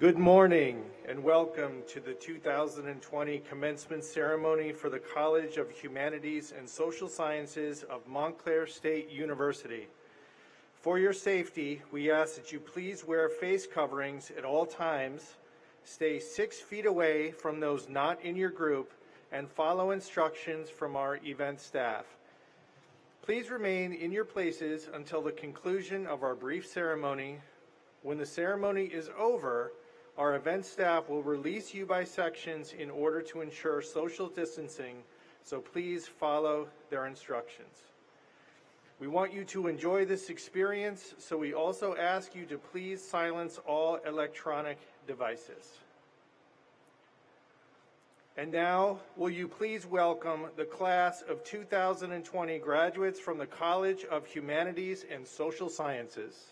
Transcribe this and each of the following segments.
Good morning and welcome to the 2020 Commencement Ceremony for the College of Humanities and Social Sciences of Montclair State University. For your safety, we ask that you please wear face coverings at all times, stay 6 feet away from those not in your group, and follow instructions from our event staff. Please remain in your places until the conclusion of our brief ceremony. When the ceremony is over, our event staff will release you by sections in order to ensure social distancing, so please follow their instructions. We want you to enjoy this experience, so we also ask you to please silence all electronic devices. And now, will you please welcome the class of 2020 graduates from the College of Humanities and Social Sciences.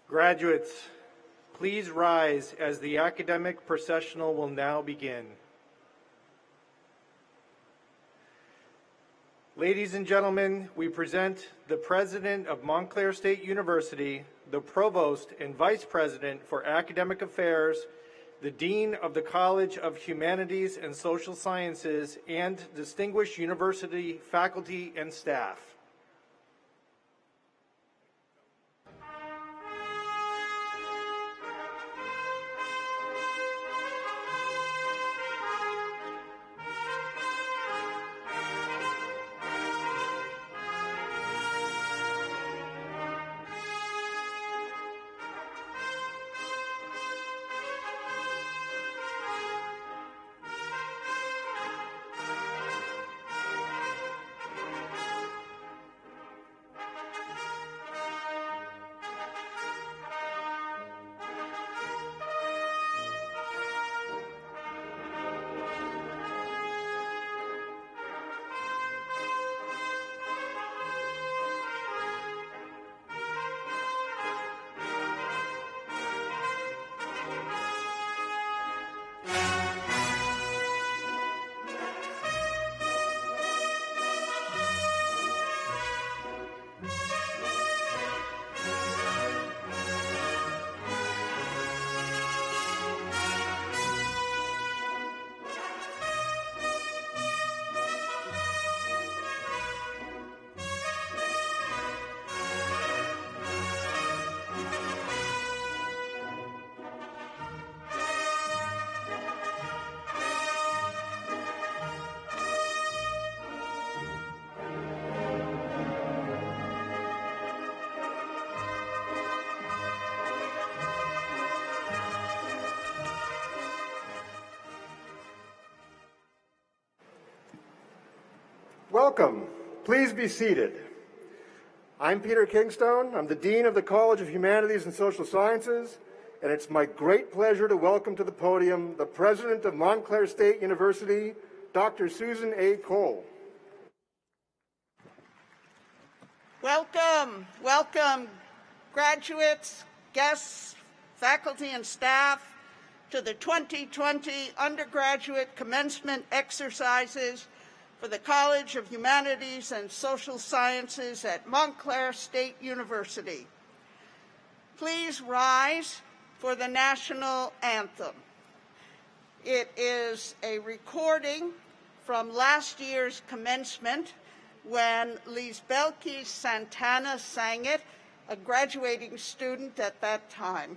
Graduates, please rise as the academic processional will now begin. Ladies and gentlemen, we present the President of Montclair State University, the Provost and Vice President for Academic Affairs, the Dean of the College of Humanities and Social Sciences, and distinguished university faculty and staff. Welcome. Please be seated. I'm Peter Kingstone. I'm the Dean of the College of Humanities and Social Sciences, and it's my great pleasure to welcome to the podium the President of Montclair State University, Dr. Susan A. Cole. Welcome, welcome, graduates, guests, faculty, and staff to the 2020 undergraduate commencement exercises for the College of Humanities and Social Sciences at Montclair State University. Please rise for the national anthem. It is a recording from last year's commencement when Lisbelkis Santana sang it, a graduating student at that time.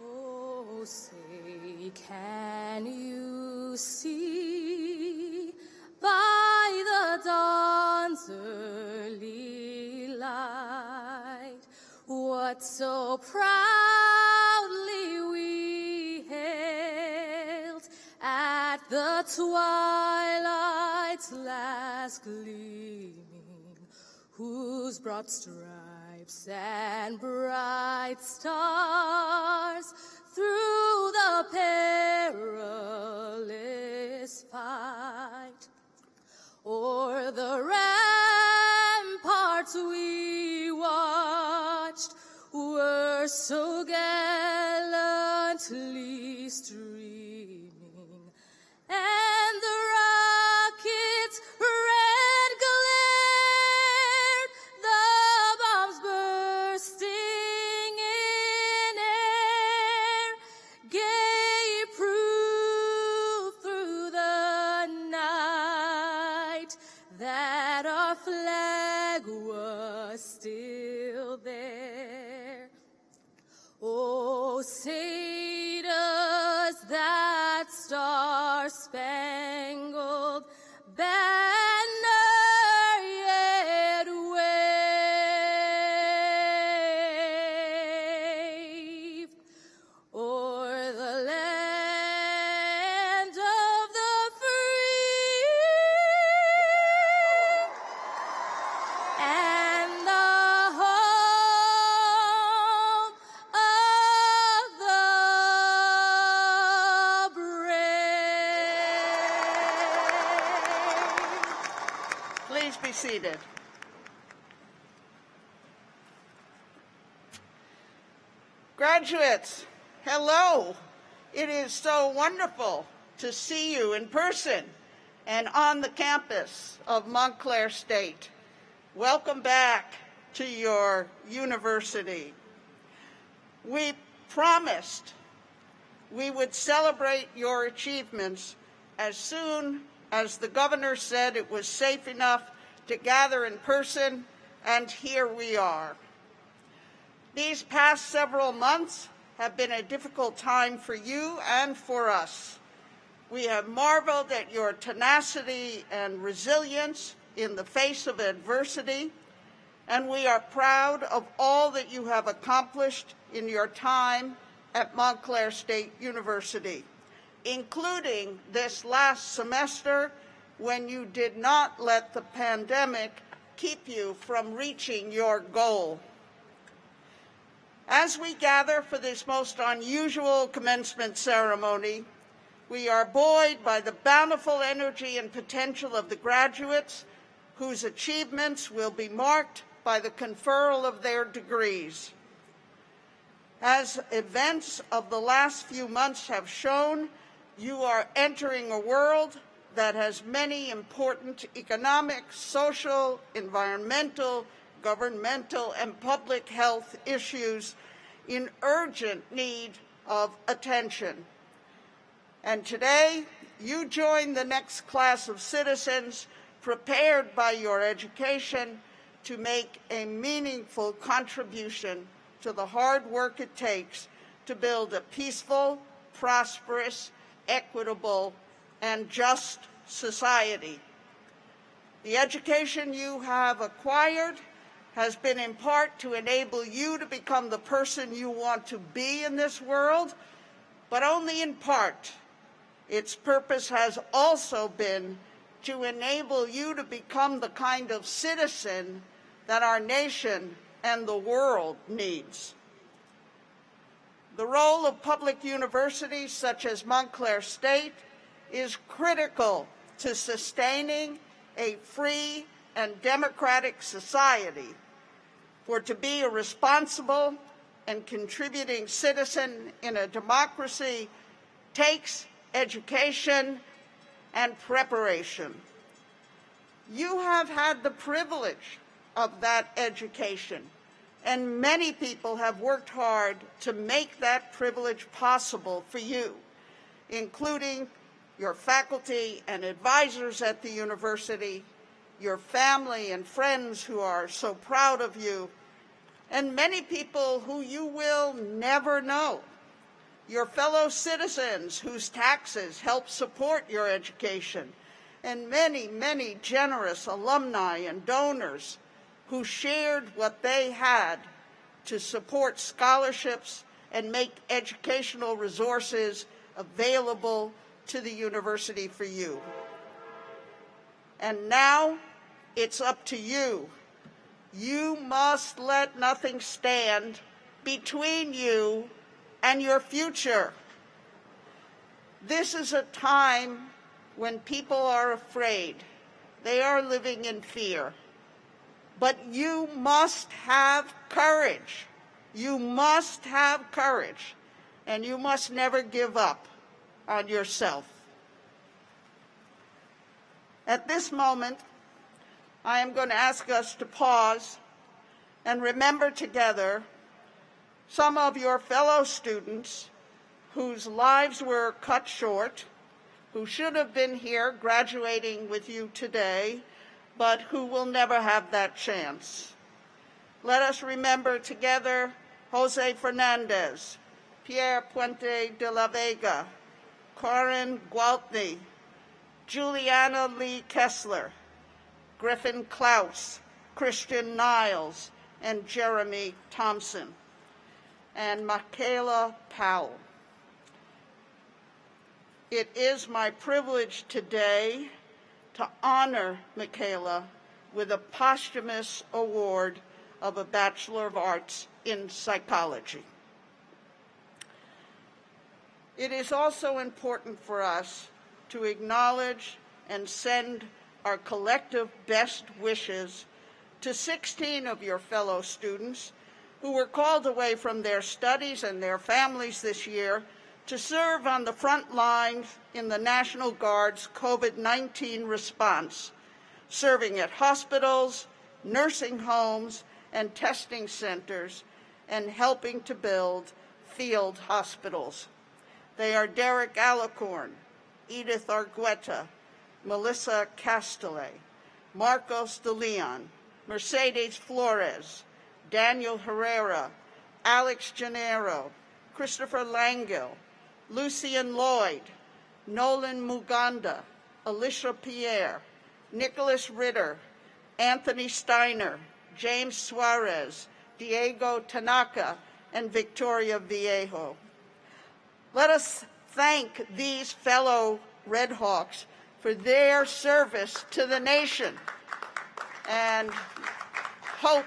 Oh, say, can you see by the dawn's early light what so proudly we hailed at the twilight's last gleaming, whose broad stripes and bright stars through the perilous fight o'er the ramparts we watched were so gallantly streaming, and the rockets red glared, the bombs bursting in air, gave proof through the night that our flag was still there. Oh, say does that star-spangled banner be seated. Graduates, hello. It is so wonderful to see you in person and on the campus of Montclair State. Welcome back to your university. We promised we would celebrate your achievements as soon as the governor said it was safe enough to gather in person, and here we are. These past several months have been a difficult time for you and for us. We have marveled at your tenacity and resilience in the face of adversity, and we are proud of all that you have accomplished in your time at Montclair State University, including this last semester when you did not let the pandemic keep you from reaching your goal. As we gather for this most unusual commencement ceremony, we are buoyed by the bountiful energy and potential of the graduates whose achievements will be marked by the conferral of their degrees. As events of the last few months have shown, you are entering a world that has many important economic, social, environmental, governmental, and public health issues in urgent need of attention. And today, you join the next class of citizens prepared by your education to make a meaningful contribution to the hard work it takes to build a peaceful, prosperous, equitable, and just society. The education you have acquired has been in part to enable you to become the person you want to be in this world, but only in part. Its purpose has also been to enable you to become the kind of citizen that our nation and the world needs. The role of public universities such as Montclair State is critical to sustaining a free and democratic society. For to be a responsible and contributing citizen in a democracy takes education and preparation. You have had the privilege of that education, and many people have worked hard to make that privilege possible for you, including your faculty and advisors at the university, your family and friends who are so proud of you, and many people who you will never know, your fellow citizens whose taxes help support your education, and many, many generous alumni and donors who shared what they had to support scholarships and make educational resources available to the university for you. And now it's up to you. You must let nothing stand between you and your future. This is a time when people are afraid. They are living in fear. But you must have courage. You must have courage. And you must never give up on yourself. At this moment, I am going to ask us to pause and remember together some of your fellow students whose lives were cut short, who should have been here graduating with you today, but who will never have that chance. Let us remember together Jose Fernandez, Pierre Puente de la Vega, Corinne Gwaltney, Juliana Lee Kessler, Griffin Klaus, Christian Niles, and Jeremy Thompson, and Michaela Powell. It is my privilege today to honor Michaela with a posthumous award of a Bachelor of Arts in Psychology. It is also important for us to acknowledge and send our collective best wishes to 16 of your fellow students who were called away from their studies and their families this year to serve on the front lines in the National Guard's COVID-19 response, serving at hospitals, nursing homes, and testing centers, and helping to build field hospitals. They are Derek Alicorn, Edith Argueta, Melissa Castellet, Marcos de Leon, Mercedes Flores, Daniel Herrera, Alex Gennaro, Christopher Langell, Lucian Lloyd, Nolan Muganda, Alicia Pierre, Nicholas Ritter, Anthony Steiner, James Suarez, Diego Tanaka, and Victoria Viejo. Let us thank these fellow Red Hawks for their service to the nation and hope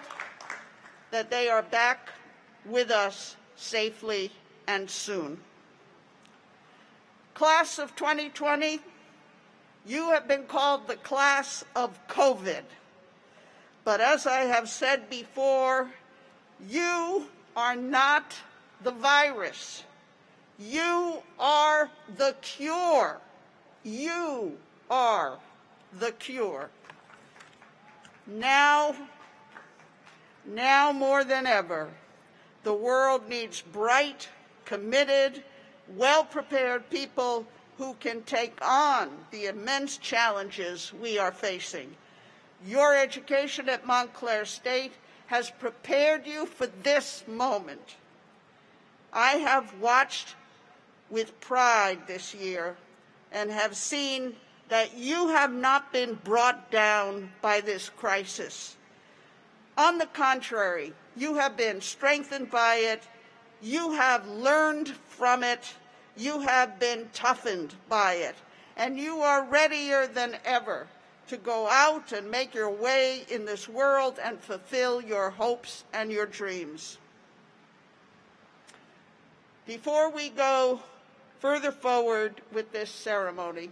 that they are back with us safely and soon. Class of 2020, you have been called the class of COVID. But as I have said before, you are not the virus. You are the cure. You are the cure. Now more than ever, the world needs bright, committed, well-prepared people who can take on the immense challenges we are facing. Your education at Montclair State has prepared you for this moment. I have watched with pride this year and have seen that you have not been brought down by this crisis. On the contrary, you have been strengthened by it, you have learned from it, you have been toughened by it, and you are readier than ever to go out and make your way in this world and fulfill your hopes and your dreams. Before we go further forward with this ceremony,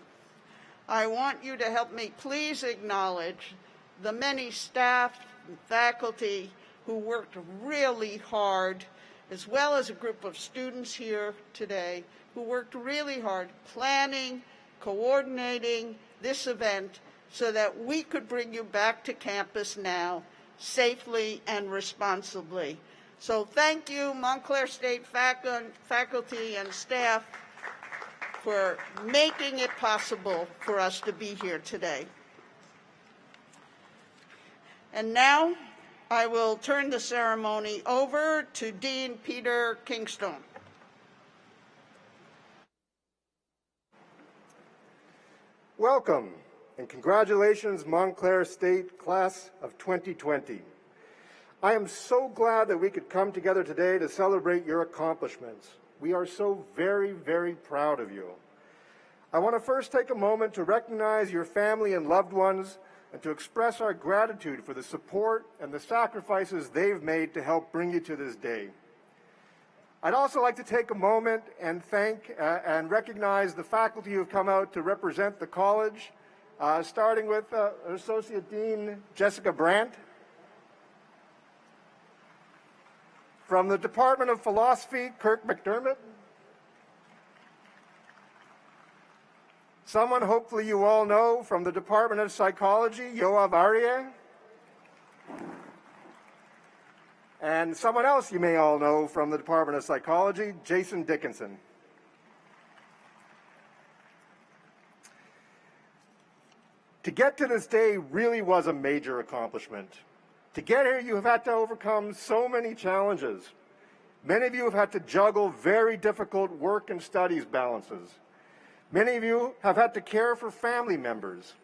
I want you to help me please acknowledge the many staff and faculty who worked really hard, as well as a group of students here today who worked really hard planning, coordinating this event so that we could bring you back to campus now safely and responsibly. So thank you, Montclair State faculty and staff, for making it possible for us to be here today. And now I will turn the ceremony over to Dean Peter Kingstone. Welcome and congratulations, Montclair State Class of 2020. I am so glad that we could come together today to celebrate your accomplishments. We are so very, very proud of you. I want to first take a moment to recognize your family and loved ones and to express our gratitude for the support and the sacrifices they've made to help bring you to this day. I'd also like to take a moment and thank and recognize the faculty who have come out to represent the college, starting with Associate Dean Jessica Brandt. From the Department of Philosophy, Kirk McDermott. Someone hopefully you all know from the Department of Psychology, Yoav Aryeh. And someone else you may all know from the Department of Psychology, Jason Dickinson. To get to this day really was a major accomplishment. To get here, you have had to overcome so many challenges. Many of you have had to juggle very difficult work and studies balances. Many of you have had to care for family members.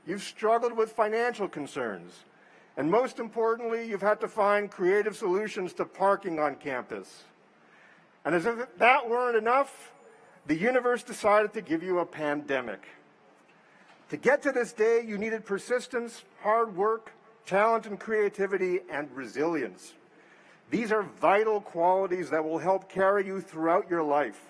You've struggled with financial concerns. And most importantly, you've had to find creative solutions to parking on campus. And as if that weren't enough, the universe decided to give you a pandemic. To get to this day, you needed persistence, hard work, talent and creativity, and resilience. These are vital qualities that will help carry you throughout your life.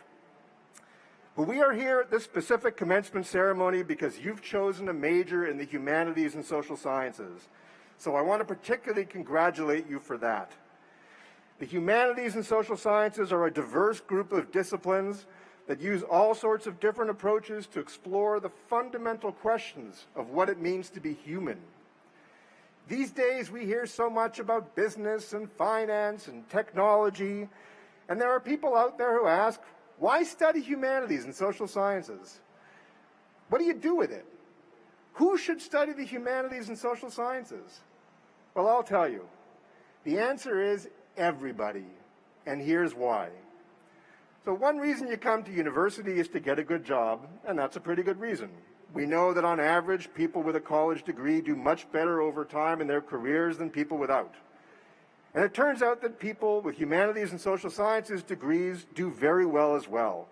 But we are here at this specific commencement ceremony because you've chosen a major in the humanities and social sciences. So I want to particularly congratulate you for that. The humanities and social sciences are a diverse group of disciplines that use all sorts of different approaches to explore the fundamental questions of what it means to be human. These days we hear so much about business and finance and technology, and there are people out there who ask, why study humanities and social sciences? What do you do with it? Who should study the humanities and social sciences? Well, I'll tell you. The answer is everybody, and here's why. So one reason you come to university is to get a good job, and that's a pretty good reason. We know that on average, people with a college degree do much better over time in their careers than people without. And it turns out that people with humanities and social sciences degrees do very well as well.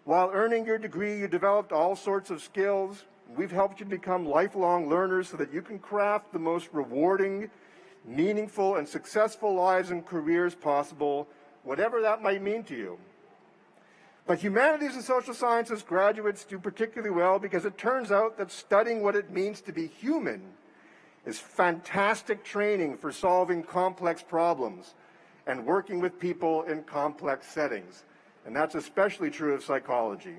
While earning your degree, you developed all sorts of skills. We've helped you become lifelong learners so that you can craft the most rewarding, meaningful, and successful lives and careers possible, whatever that might mean to you. But humanities and social sciences graduates do particularly well because it turns out that studying what it means to be human is fantastic training for solving complex problems and working with people in complex settings. And that's especially true of psychology.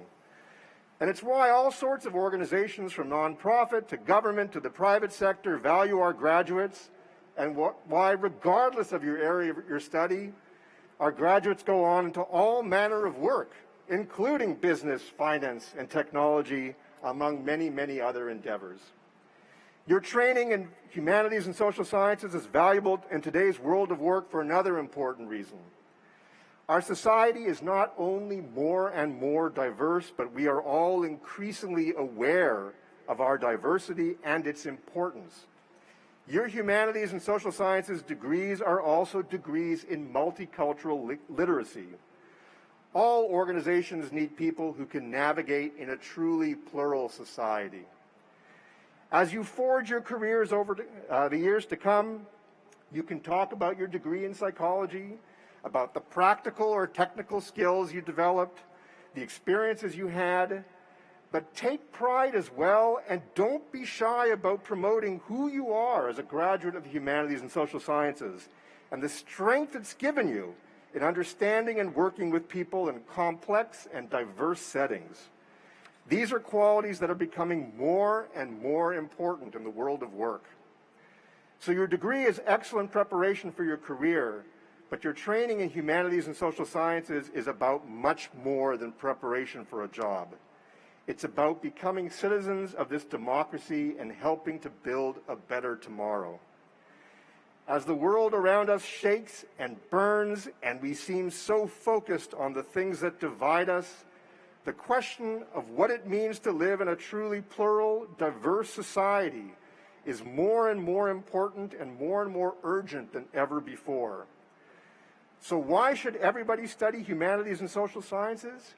And it's why all sorts of organizations, from nonprofit to government to the private sector, value our graduates, and why, regardless of your area of your study, our graduates go on into all manner of work, including business, finance, and technology, among many, many other endeavors. Your training in humanities and social sciences is valuable in today's world of work for another important reason. Our society is not only more and more diverse, but we are all increasingly aware of our diversity and its importance. Your humanities and social sciences degrees are also degrees in multicultural literacy. All organizations need people who can navigate in a truly plural society. As you forge your careers over the years to come, you can talk about your degree in psychology, about the practical or technical skills you developed, the experiences you had, but take pride as well, and don't be shy about promoting who you are as a graduate of the humanities and social sciences and the strength it's given you in understanding and working with people in complex and diverse settings. These are qualities that are becoming more and more important in the world of work. So your degree is excellent preparation for your career, but your training in humanities and social sciences is about much more than preparation for a job. It's about becoming citizens of this democracy and helping to build a better tomorrow. As the world around us shakes and burns and we seem so focused on the things that divide us, the question of what it means to live in a truly plural, diverse society is more and more important and more urgent than ever before. So why should everybody study humanities and social sciences?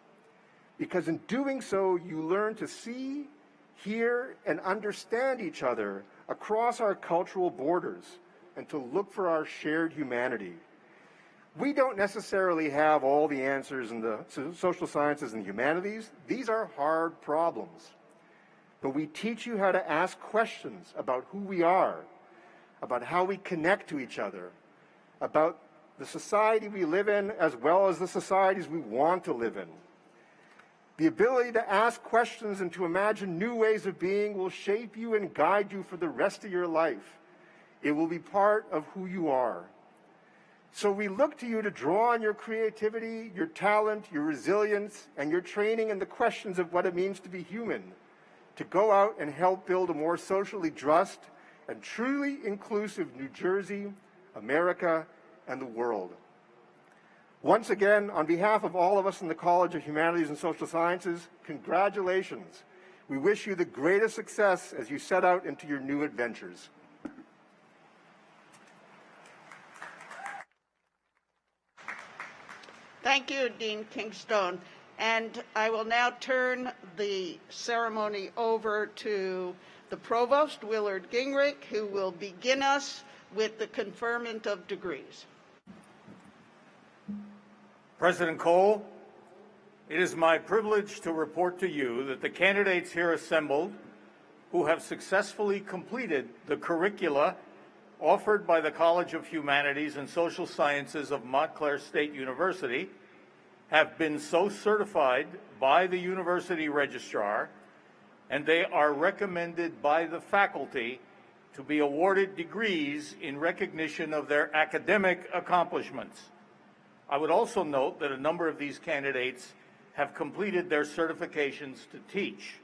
Because in doing so, you learn to see, hear, and understand each other across our cultural borders and to look for our shared humanity. We don't necessarily have all the answers in the social sciences and humanities. These are hard problems. But we teach you how to ask questions about who we are, about how we connect to each other, about the society we live in as well as the societies we want to live in. The ability to ask questions and to imagine new ways of being will shape you and guide you for the rest of your life. It will be part of who you are. So we look to you to draw on your creativity, your talent, your resilience, and your training in the questions of what it means to be human, to go out and help build a more socially just and truly inclusive New Jersey, America, and the world. Once again, on behalf of all of us in the College of Humanities and Social Sciences, congratulations. We wish you the greatest success as you set out into your new adventures. Thank you, Dean Kingstone. And I will now turn the ceremony over to the Provost, Willard Gingrich, who will begin us with the conferment of degrees. President Cole, It is my privilege to report to you that the candidates here assembled, who have successfully completed the curricula offered by the College of Humanities and Social Sciences of Montclair State University, have been so certified by the university registrar, and they are recommended by the faculty to be awarded degrees in recognition of their academic accomplishments. I would also note that a number of these candidates have completed their certifications to teach.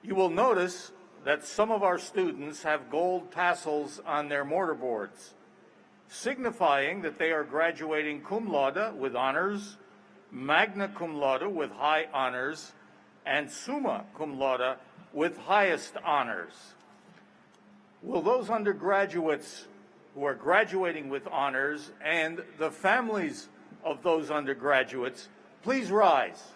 You will notice that some of our students have gold tassels on their mortarboards, signifying that they are graduating cum laude with honors, magna cum laude with high honors, and summa cum laude with highest honors. Will those undergraduates who are graduating with honors and the families of those undergraduates please rise?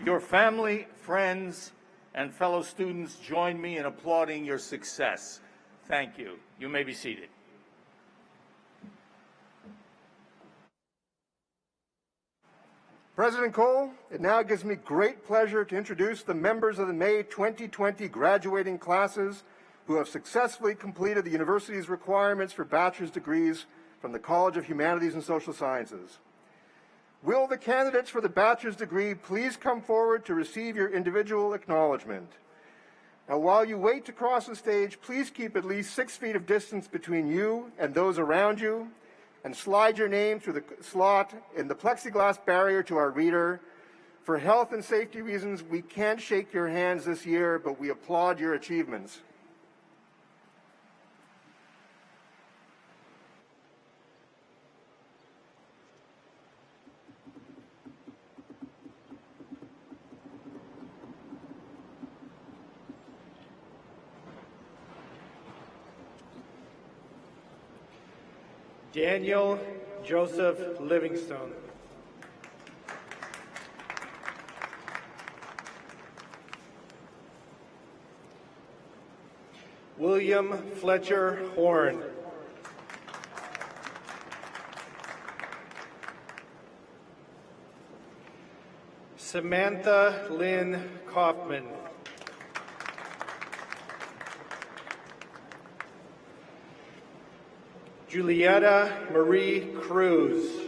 Your family, friends, and fellow students join me in applauding your success. Thank you. You may be seated. President Cole, it now gives me great pleasure to introduce the members of the May 2020 graduating classes who have successfully completed the university's requirements for bachelor's degrees from the College of Humanities and Social Sciences. Will the candidates for the bachelor's degree please come forward to receive your individual acknowledgement? Now, while you wait to cross the stage, please keep at least 6 feet of distance between you and those around you, and slide your name through the slot in the plexiglass barrier to our reader. For health and safety reasons, we can't shake your hands this year, but we applaud your achievements. Daniel Joseph Livingstone. William Fletcher Horn. Samantha Lynn Kaufman. Julietta Marie Cruz.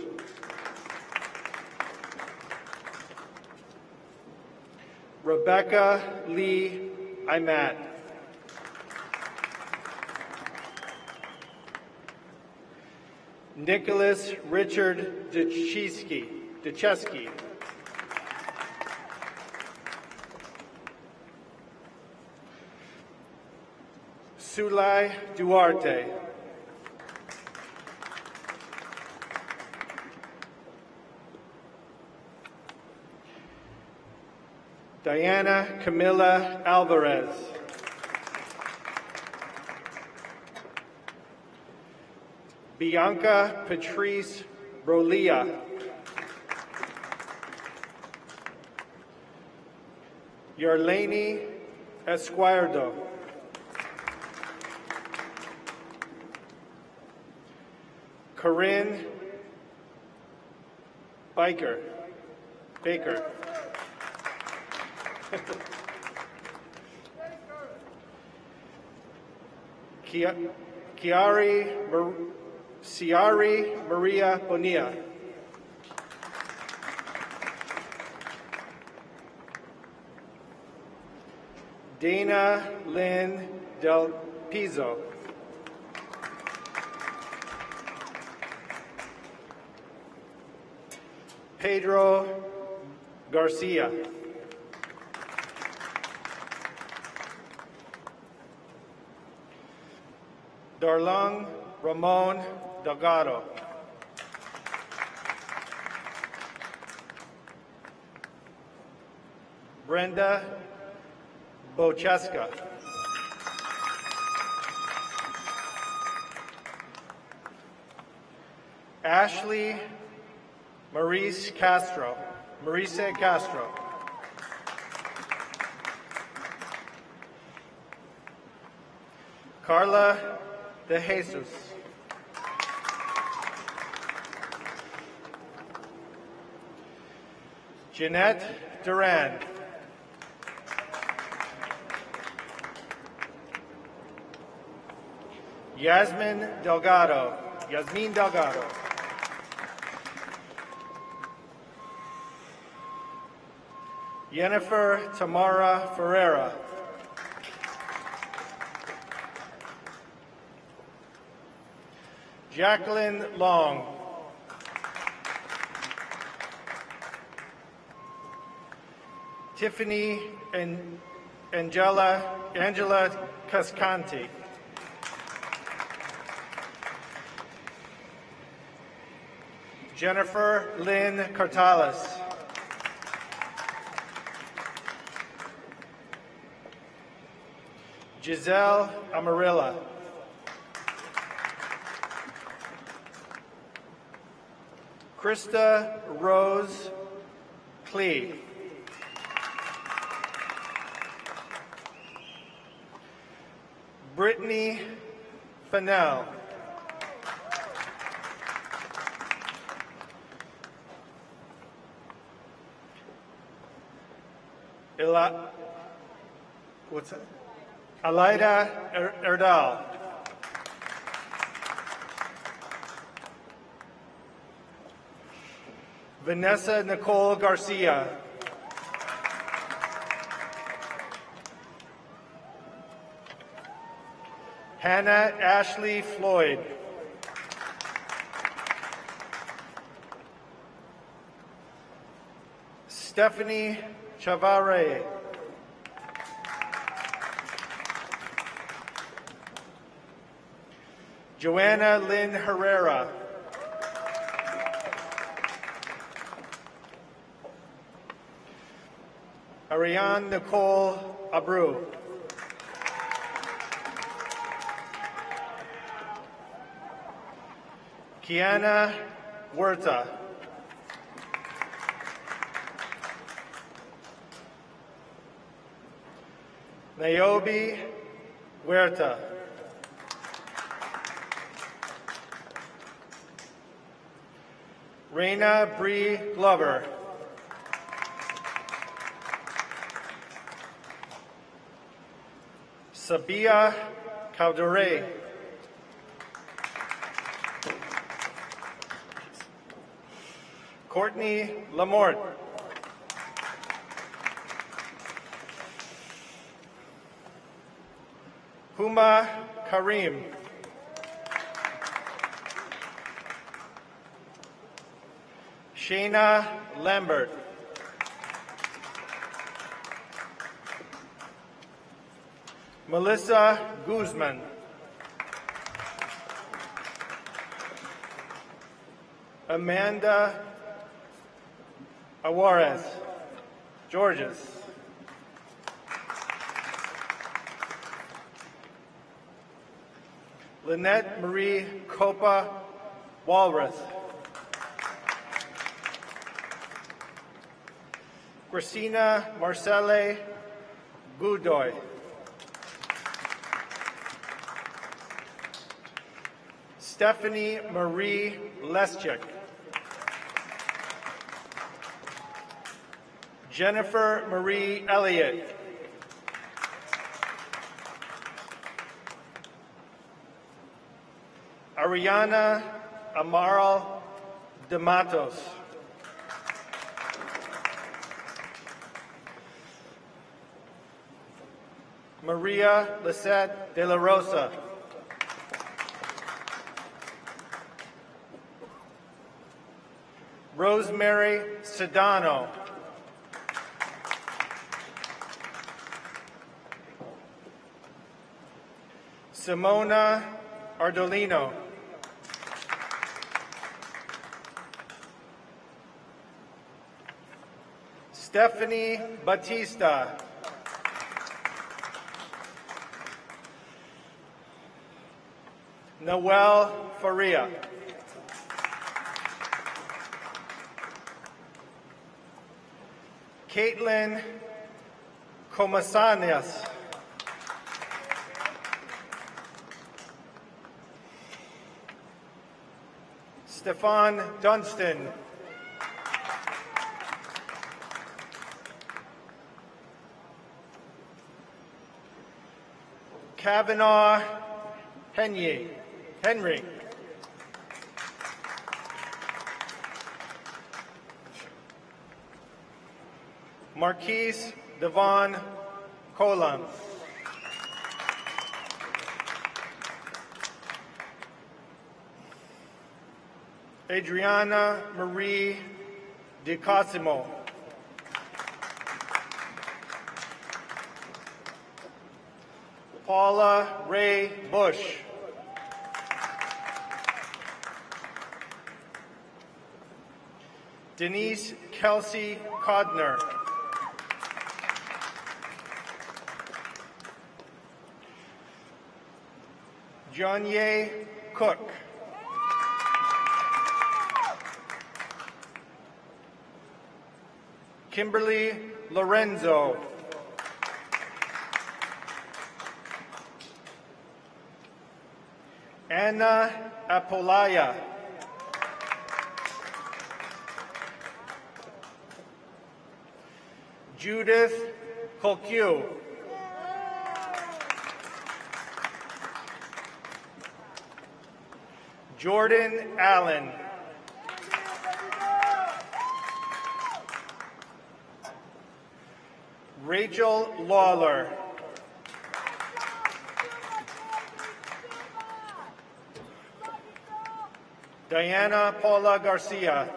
Rebecca Lee Imat. Nicholas Richard Duchesky. Sulai Duarte. Diana Camila Alvarez. Bianca Patrice Rolia. Yarlene Esquardo. Corinne Baker. Ciari Maria Bonilla. Dana Lynn Del Pizzo. Pedro Garcia. Darlong Ramon Delgado. Brenda Bocheska. Ashley Maurice Castro. Carla de Jesus. Jeanette Duran. Yasmin Delgado. Jennifer Tamara Ferreira. Jacqueline Long. Tiffany and Angela Cascanti. Jennifer Lynn Cartalis. Giselle Amarilla. Krista Rose Klee. Brittany Fennell. Alida Erdal. Vanessa Nicole Garcia. Hannah Ashley Floyd. Stephanie Chavare. Joanna Lynn Herrera. Ariane Nicole Abreu. Kiana Huerta. Niobe Huerta. Reina Bree Glover. Sabia Caudere. Courtney Lamort. Huma Karim. Shayna Lambert. Melissa Guzman. Amanda Awarez. Georges. Lynette Marie Copa Walrath. Christina Marcelle Goudoy. Stephanie Marie Leschik. Jennifer Marie Elliott. Ariana Amaral de Matos. Maria Lisette de la Rosa. Rosemary Sedano. Simona Ardolino. Stephanie Batista. Noel Faria. Caitlin Comasanias. Stefan Dunstan. Kavanaugh Henry. Marquise Devon Colam. Adriana Marie DiCosimo. Paula Ray Bush. Denise Kelsey Codner. Jonye Cook. Kimberly Lorenzo. Anna Apolaya. Judith Colque. Jordan Allen. Rachel Lawler. Diana Paula Garcia.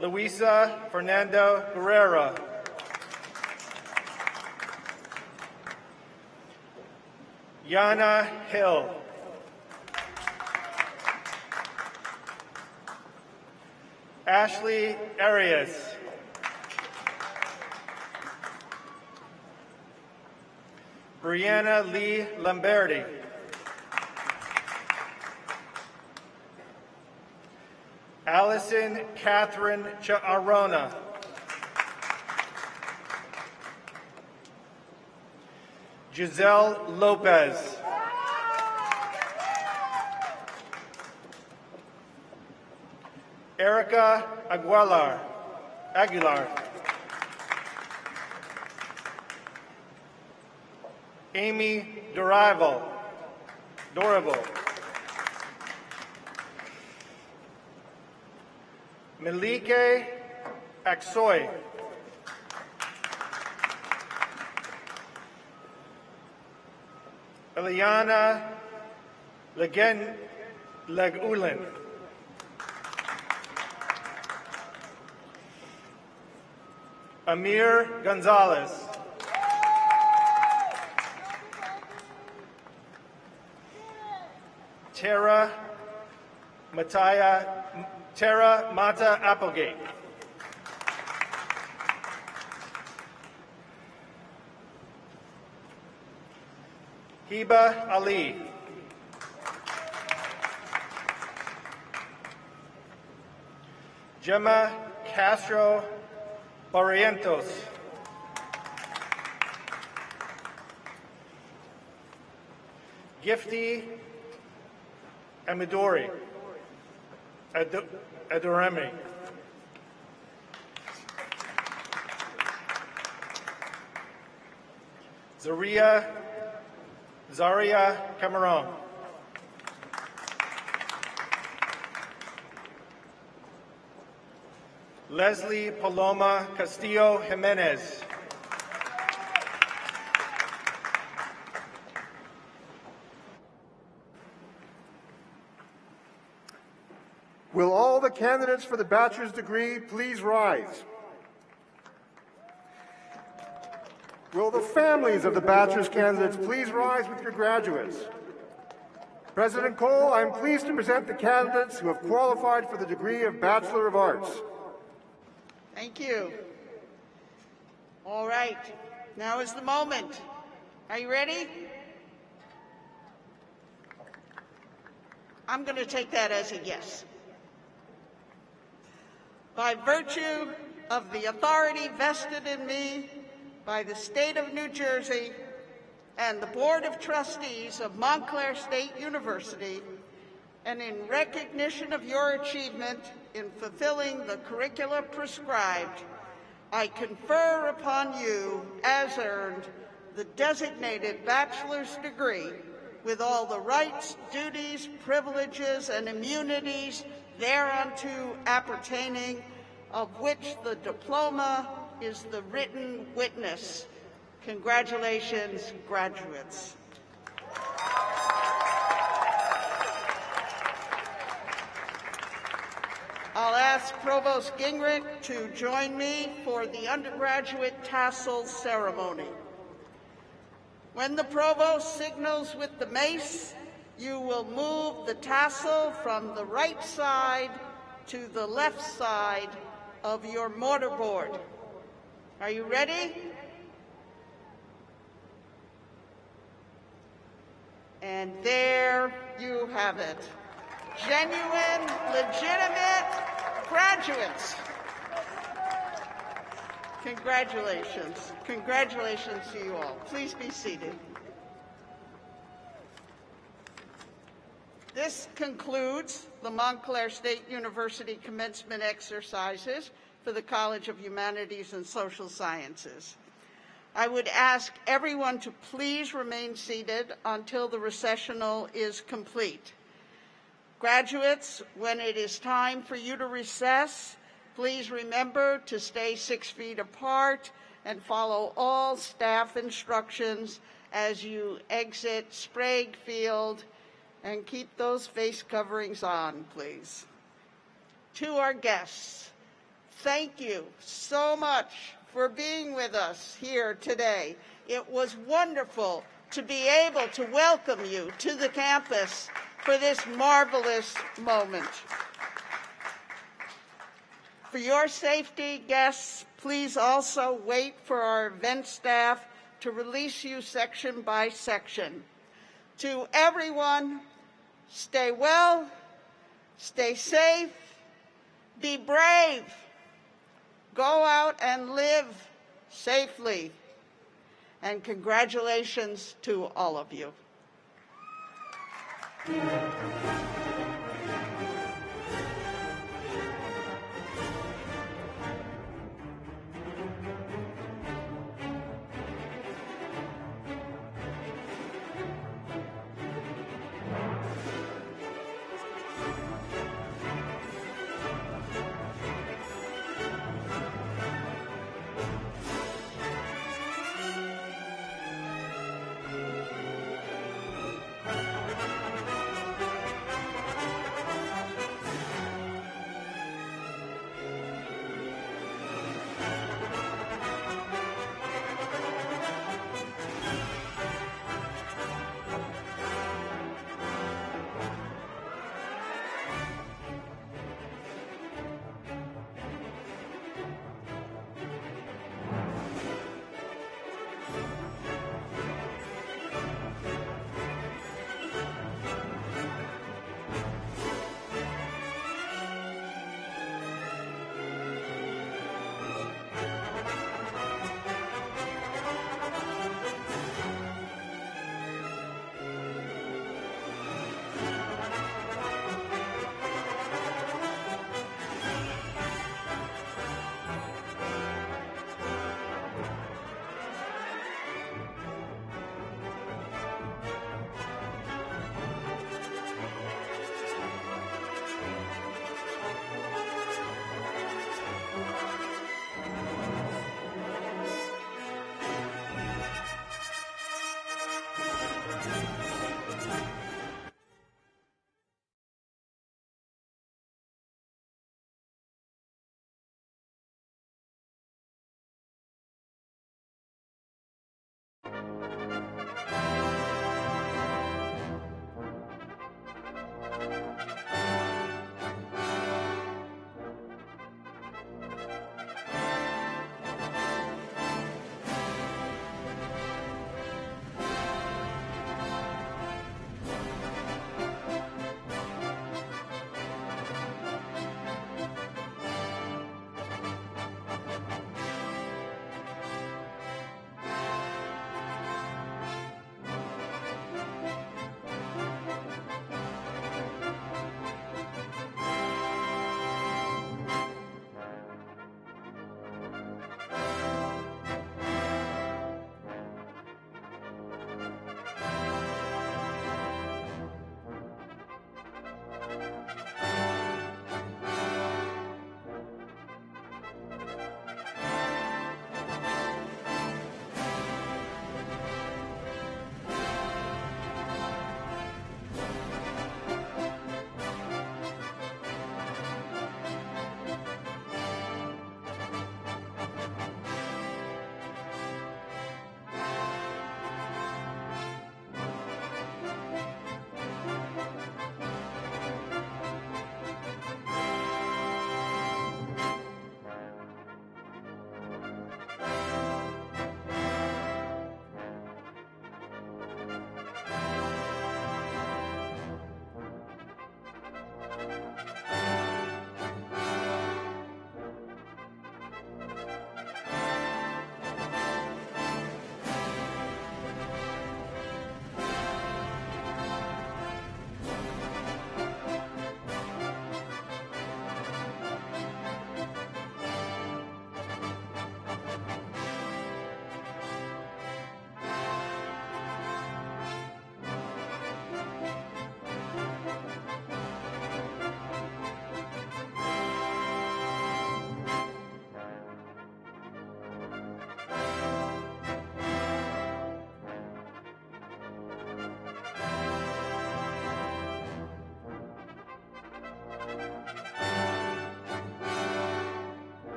Luisa Fernando Guerrera. Yana Hill. Ashley Arias. Brianna Lee Lamberti. Allison Catherine Arona. Giselle Lopez. Erica Aguilar. Amy Dorable. Melike Aksoy. Eliana Legulin. Amir Gonzalez. Tara Mata Applegate. Hiba Ali. Gemma Castro Barrientos. Gifty Amadori. Adoremi. Zaria Cameron. Leslie Paloma Castillo Jimenez. Will all the candidates for the bachelor's degree please rise? Will the families of the bachelor's candidates please rise with your graduates? President Cole, I am pleased to present the candidates who have qualified for the degree of Bachelor of Arts. Thank you. All right, now is the moment. Are you ready? I'm going to take that as a yes. By virtue of the authority vested in me by the state of New Jersey, and the Board of Trustees of Montclair State University, and in recognition of your achievement in fulfilling the curricula prescribed, I confer upon you, as earned, the designated bachelor's degree with all the rights, duties, privileges, and immunities thereunto appertaining, of which the diploma is the written witness. Congratulations, graduates. I'll ask Provost Gingrich to join me for the undergraduate tassel ceremony. When the provost signals with the mace, you will move the tassel from the right side to the left side of your mortarboard. Are you ready? And there you have it. Genuine, legitimate graduates. Congratulations. Congratulations to you all. Please be seated. This concludes the Montclair State University commencement exercises for the College of Humanities and Social Sciences. I would ask everyone to please remain seated until the recessional is complete. Graduates, when it is time for you to recess, please remember to stay 6 feet apart and follow all staff instructions as you exit Sprague Field, and keep those face coverings on, please. To our guests, thank you so much for being with us here today. It was wonderful to be able to welcome you to the campus for this marvelous moment. For your safety, guests, please also wait for our event staff to release you section by section. To everyone, stay well, stay safe, be brave, go out and live safely, and congratulations to all of you.